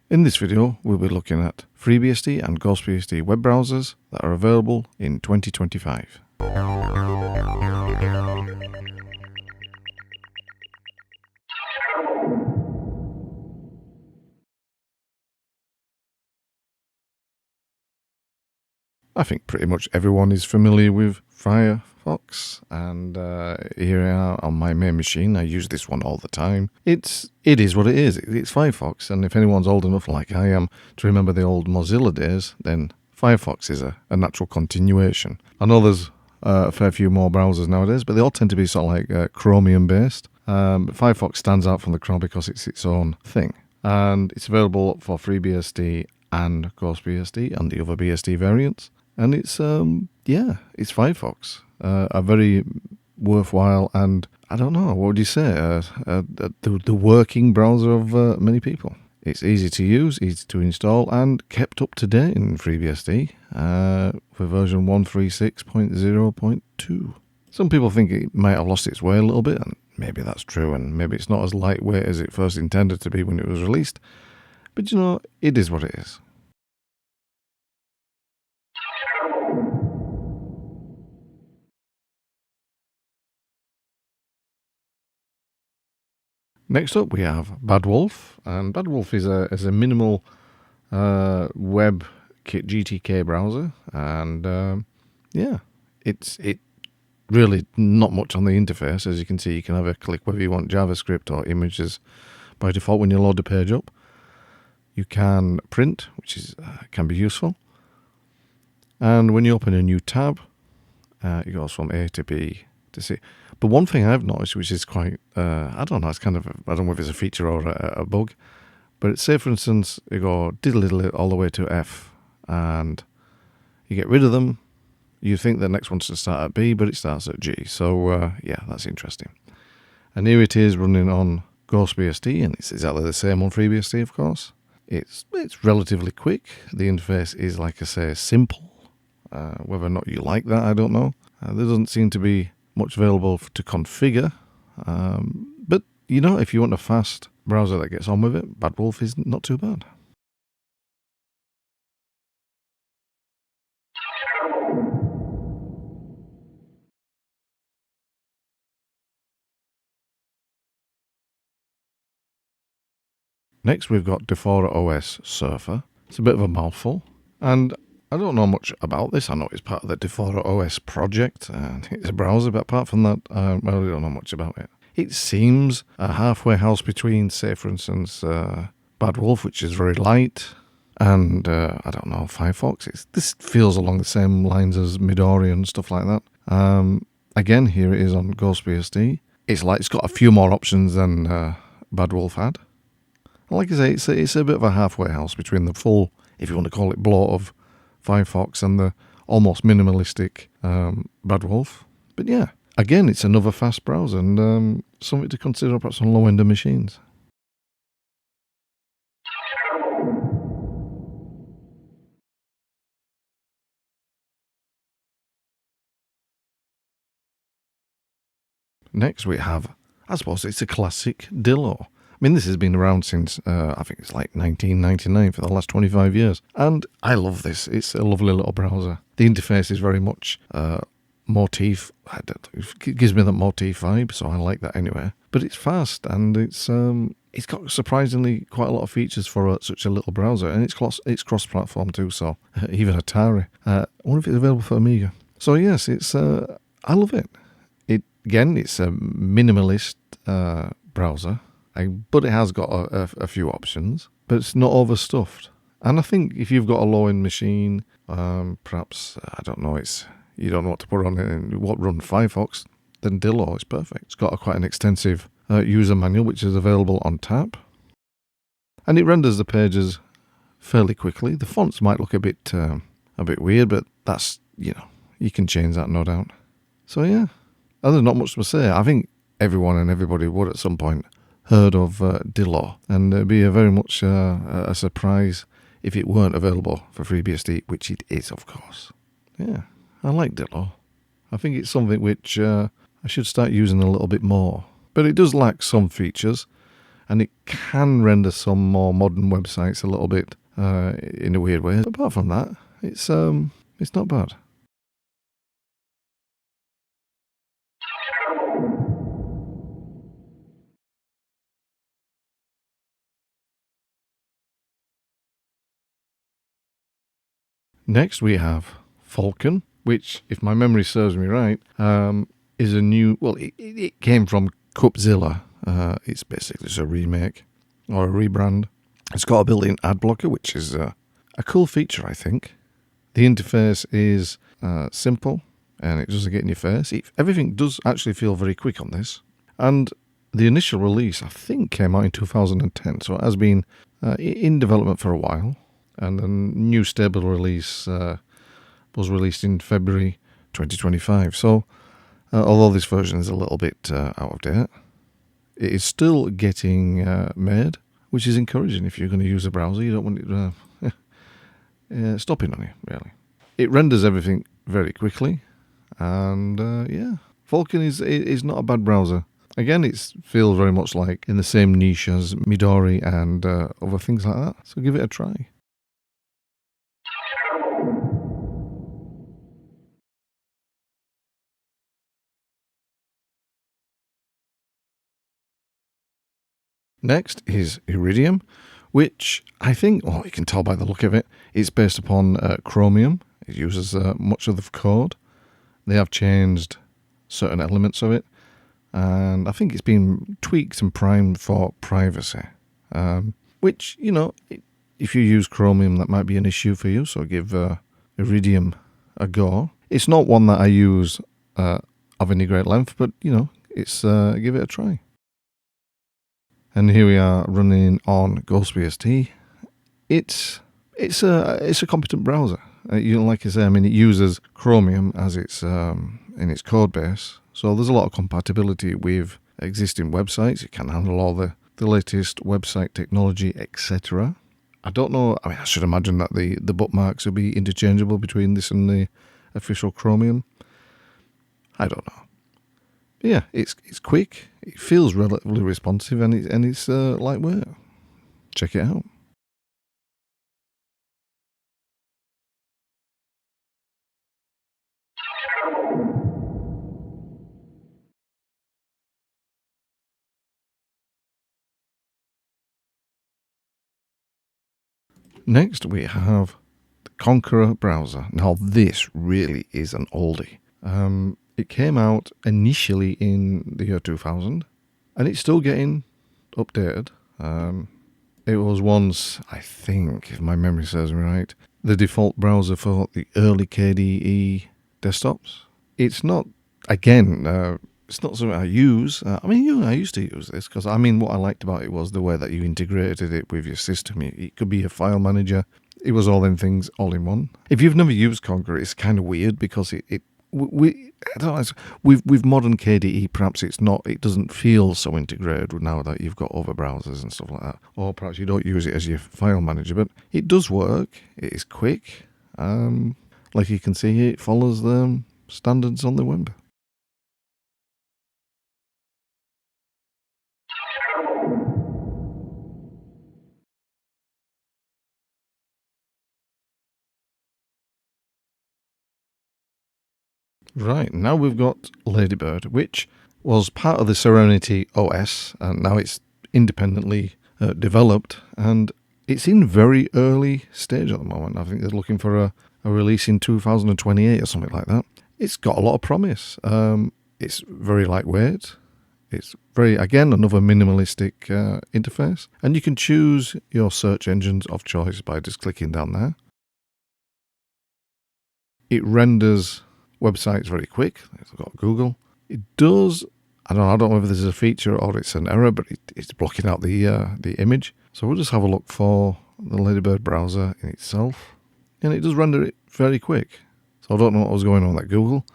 In this video, we'll be looking at FreeBSD and GhostBSD web browsers that are available in 2025. I think pretty much everyone is familiar with Firefox, and here I are on my main machine. I use this one all the time. It is what it is. It's Firefox, and if anyone's old enough like I am to remember the old Mozilla days, then Firefox is a natural continuation. I know there's a fair few more browsers nowadays, but they all tend to be sort of like Chromium based. Firefox stands out from the crowd because it's its own thing, and it's available for FreeBSD and GhostBSD and the other BSD variants. And it's it's Firefox, a very worthwhile and, I don't know, what would you say, the working browser of many people. It's easy to use, easy to install, and kept up to date in FreeBSD for version 136.0.2. Some people think it might have lost its way a little bit, and maybe that's true, and maybe it's not as lightweight as it first intended to be when it was released. But you know, it is what it is. Next up, we have Badwolf, and Badwolf is a minimal web GTK browser, and it's really not much on the interface. As you can see, you can have a click whether you want JavaScript or images by default when you load the page up. You can print, which can be useful, and when you open a new tab, it goes from A to B to C. But one thing I've noticed, which is quite, I don't know, it's kind of, I don't know if it's a feature or a bug, but say, for instance, you go diddle all the way to F, and you get rid of them. You think the next one should start at B, but it starts at G. So, yeah, that's interesting. And here it is running on GhostBSD, and it's exactly the same on FreeBSD, of course. It's relatively quick. The interface is, like I say, simple. Whether or not you like that, I don't know. There doesn't seem to be much available to configure, but you know, if you want a fast browser that gets on with it, Badwolf is not too bad. Next, we've got DeforaOS Surfer. It's a bit of a mouthful, and I don't know much about this. I know it's part of the DeforaOS project, and it's a browser, but apart from that, I really don't know much about it. It seems a halfway house between, say, for instance, Badwolf, which is very light, and, I don't know, Firefox. This feels along the same lines as Midori and stuff like that. Again, here it is on GhostBSD. It's got a few more options than Badwolf had. Like I say, it's a bit of a halfway house between the full, if you want to call it, bloat of Firefox and the almost minimalistic Badwolf. But yeah, again, it's another fast browser and something to consider perhaps on low-end machines. Next we have, I suppose it's a classic Dillo. I mean, this has been around since, I think it's like 1999, for the last 25 years. And I love this. It's a lovely little browser. The interface is very much motif. It gives me that motif vibe, so I like that anyway. But it's fast, and it's got surprisingly quite a lot of features for such a little browser. And it's cross-platform too, so even Atari. I wonder if it's available for Amiga. So yes, I love it. Again, it's a minimalist browser. But it has got a few options, but it's not overstuffed. And I think if you've got a low-end machine, perhaps, I don't know, you don't know what to put on it and what run Firefox, then Dillo is perfect. It's got quite an extensive user manual, which is available on tap. And it renders the pages fairly quickly. The fonts might look a bit weird, but that's, you can change that, no doubt. So yeah, there's not much to say. I think everyone and everybody would at some point heard of Dillo, and it'd be very much a surprise if it weren't available for FreeBSD, which it is, of course. Yeah, I like Dillo. I think it's something which I should start using a little bit more. But it does lack some features, and it can render some more modern websites a little bit in a weird way. But apart from that, it's not bad. Next, we have Falkon, which, if my memory serves me right, is a new. Well, it came from QuteBrowser. It's basically just a remake or a rebrand. It's got a built-in ad blocker, which is a cool feature, I think. The interface is simple, and it doesn't get in your face. Everything does actually feel very quick on this. And the initial release, I think, came out in 2010, so it has been in development for a while. And the new stable release was released in February 2025. So, although this version is a little bit out of date, it is still getting made, which is encouraging. If you're going to use a browser, you don't want it stopping on you, really. It renders everything very quickly, and Falkon is not a bad browser. Again, it feels very much like in the same niche as Midori and other things like that. So give it a try. Next is Iridium, which I think, well, you can tell by the look of it, it's based upon Chromium. It uses much of the code. They have changed certain elements of it, and I think it's been tweaked and primed for privacy, which, if you use Chromium, that might be an issue for you, so give Iridium a go. It's not one that I use of any great length, but, it's give it a try. And here we are running on GhostBSD. It's a competent browser. Like I say, it uses Chromium as its in its code base, so there's a lot of compatibility with existing websites. It can handle all the latest website technology, etc. I don't know. I should imagine that the bookmarks will be interchangeable between this and the official Chromium. I don't know. But yeah, it's quick. It feels relatively responsive, and it's lightweight. Check it out. Next, we have the Konqueror browser. Now, this really is an oldie. It came out initially in the year 2000, and it's still getting updated. It was once, I think, if my memory serves me right, the default browser for the early KDE desktops. It's not, again, it's not something I use. I used to use this because, what I liked about it was the way that you integrated it with your system. It could be a file manager. It was all them things all in one. If you've never used Konqueror, it's kind of weird because I don't know, with modern KDE, perhaps it doesn't feel so integrated now that you've got other browsers and stuff like that. Or perhaps you don't use it as your file manager, but it does work. It is quick. Like you can see here, it follows the standards on the web. Right, now we've got Ladybird, which was part of the Serenity OS, and now it's independently developed, and it's in very early stage at the moment. I think they're looking for a release in 2028 or something like that. It's got a lot of promise. It's very lightweight. It's again, another minimalistic interface, and you can choose your search engines of choice by just clicking down there. It renders websites very quick. I've got Google. It does. I don't know whether this is a feature or it's an error, but it's blocking out the image. So we'll just have a look for the Ladybird browser in itself, and it does render it very quick. So I don't know what was going on at Google,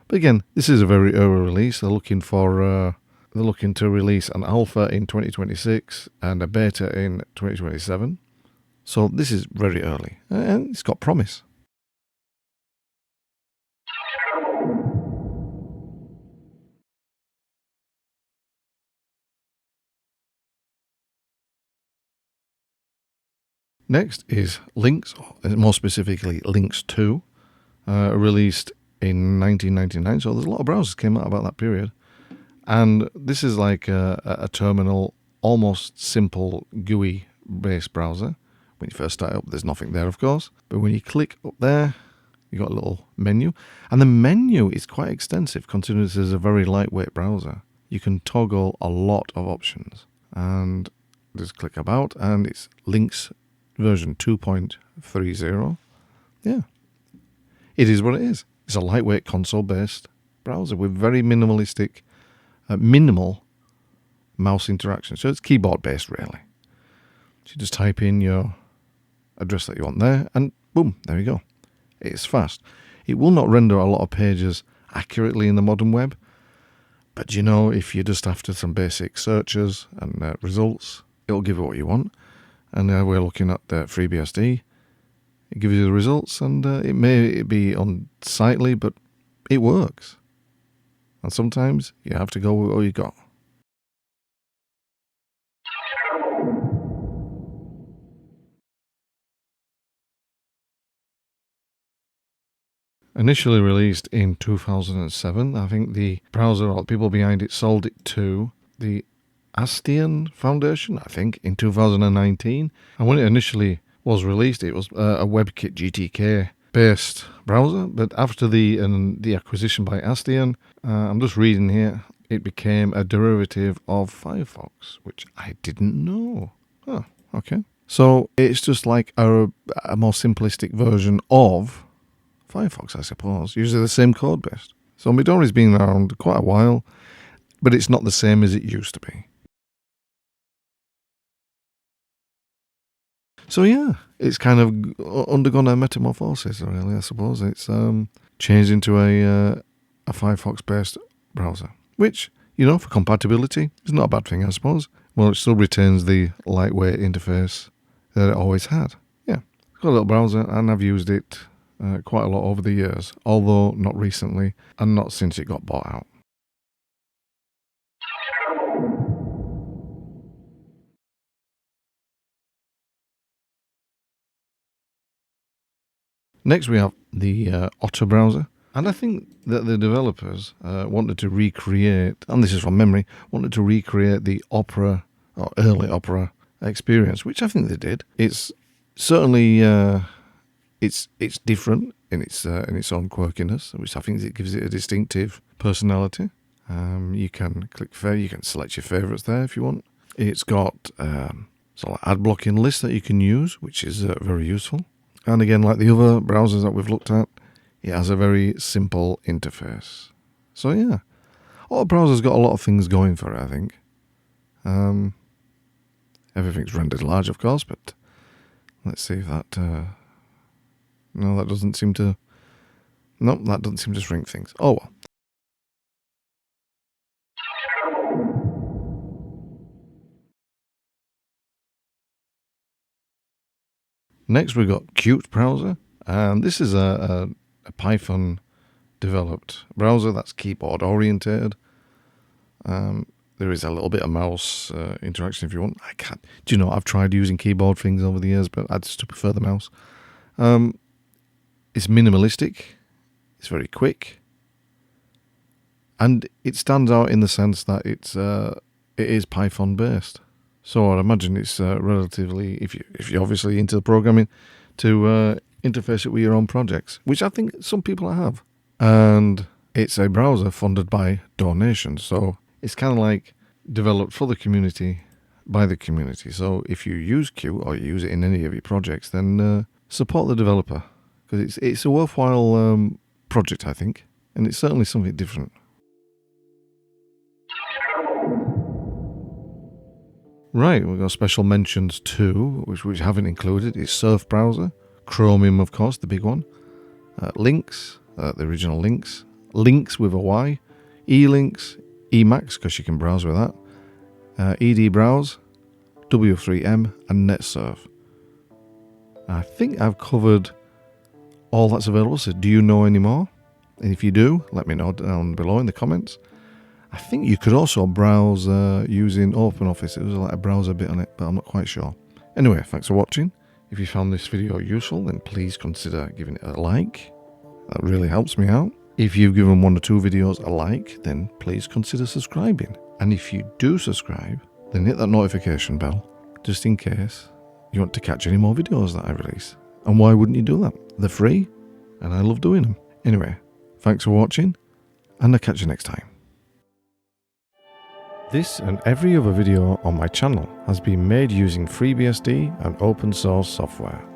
but again, this is a very early release. They're looking to release an alpha in 2026 and a beta in 2027. So this is very early, and it's got promise. Next is Lynx, more specifically Lynx 2, released in 1999. So there's a lot of browsers came out about that period. And this is like a terminal, almost simple GUI-based browser. When you first start up, there's nothing there, of course. But when you click up there, you got a little menu. And the menu is quite extensive, considering this is a very lightweight browser. You can toggle a lot of options. And just click About, and it's Lynx version 2.30. Yeah. It is what it is. It's a lightweight console-based browser with very minimalistic, minimal mouse interaction. So it's keyboard-based, really. So you just type in your address that you want there, and boom, there you go. It's fast. It will not render a lot of pages accurately in the modern web, but you know, if you're just after some basic searches and results, it'll give you what you want. And we're looking at FreeBSD. It gives you the results, and it may be unsightly, but it works. And sometimes you have to go with what you got. Initially released in 2007, I think the browser or the people behind it sold it to the Astian Foundation, I think, in 2019. And when it initially was released, it was a WebKit GTK based browser, but after the acquisition by Astian, I'm just reading here, it became a derivative of Firefox, which I didn't know. Oh, okay. So it's just like a more simplistic version of Firefox, I suppose. Usually the same code base. So Midori's been around quite a while, but it's not the same as it used to be. So yeah, it's kind of undergone a metamorphosis, really, I suppose. It's changed into a Firefox-based browser, which, you know, for compatibility, is not a bad thing, I suppose. Well, it still retains the lightweight interface that it always had. Yeah, it's got a little browser, and I've used it quite a lot over the years, although not recently, and not since it got bought out. Next, we have the Otter Browser. And I think that the developers wanted to recreate, and this is from memory, wanted to recreate the Opera, or early Opera experience, which I think they did. It's certainly, it's different in its own quirkiness, which I think it gives it a distinctive personality. You can click you can select your favorites there if you want. It's got sort of ad blocking list that you can use, which is very useful. And again, like the other browsers that we've looked at, it has a very simple interface. So yeah, Otter Browser's got a lot of things going for it, I think. Everything's rendered large, of course, but let's see if that... no, that doesn't seem to... Nope, that doesn't seem to shrink things. Oh well. Next, we've got QuteBrowser, and this is a Python developed browser that's keyboard oriented. There is a little bit of mouse interaction if you want. I can't. Do you know, I've tried using keyboard things over the years, but I just prefer the mouse. It's minimalistic. It's very quick, and it stands out in the sense that it is Python based. So I'd imagine it's relatively, if you're obviously into the programming, to interface it with your own projects, which I think some people have. And it's a browser funded by donations, so it's kind of like developed for the community, by the community. So if you use Qt or you use it in any of your projects, then support the developer, because it's a worthwhile project, I think, and it's certainly something different. Right, we've got special mentions too, which we haven't included. It's Surf Browser, Chromium, of course, the big one, Lynx, the original Lynx, Lynx with a Y, E-Lynx, Emacs, because you can browse with that, ED-Browse, W3M, and NetSurf. I think I've covered all that's available, so do you know any more? And if you do, let me know down below in the comments. I think you could also browse using OpenOffice. It was like a browser bit on it, but I'm not quite sure. Anyway, thanks for watching. If you found this video useful, then please consider giving it a like. That really helps me out. If you've given 1 or 2 videos a like, then please consider subscribing. And if you do subscribe, then hit that notification bell, just in case you want to catch any more videos that I release. And why wouldn't you do that? They're free, and I love doing them. Anyway, thanks for watching, and I'll catch you next time. This and every other video on my channel has been made using FreeBSD and open source software.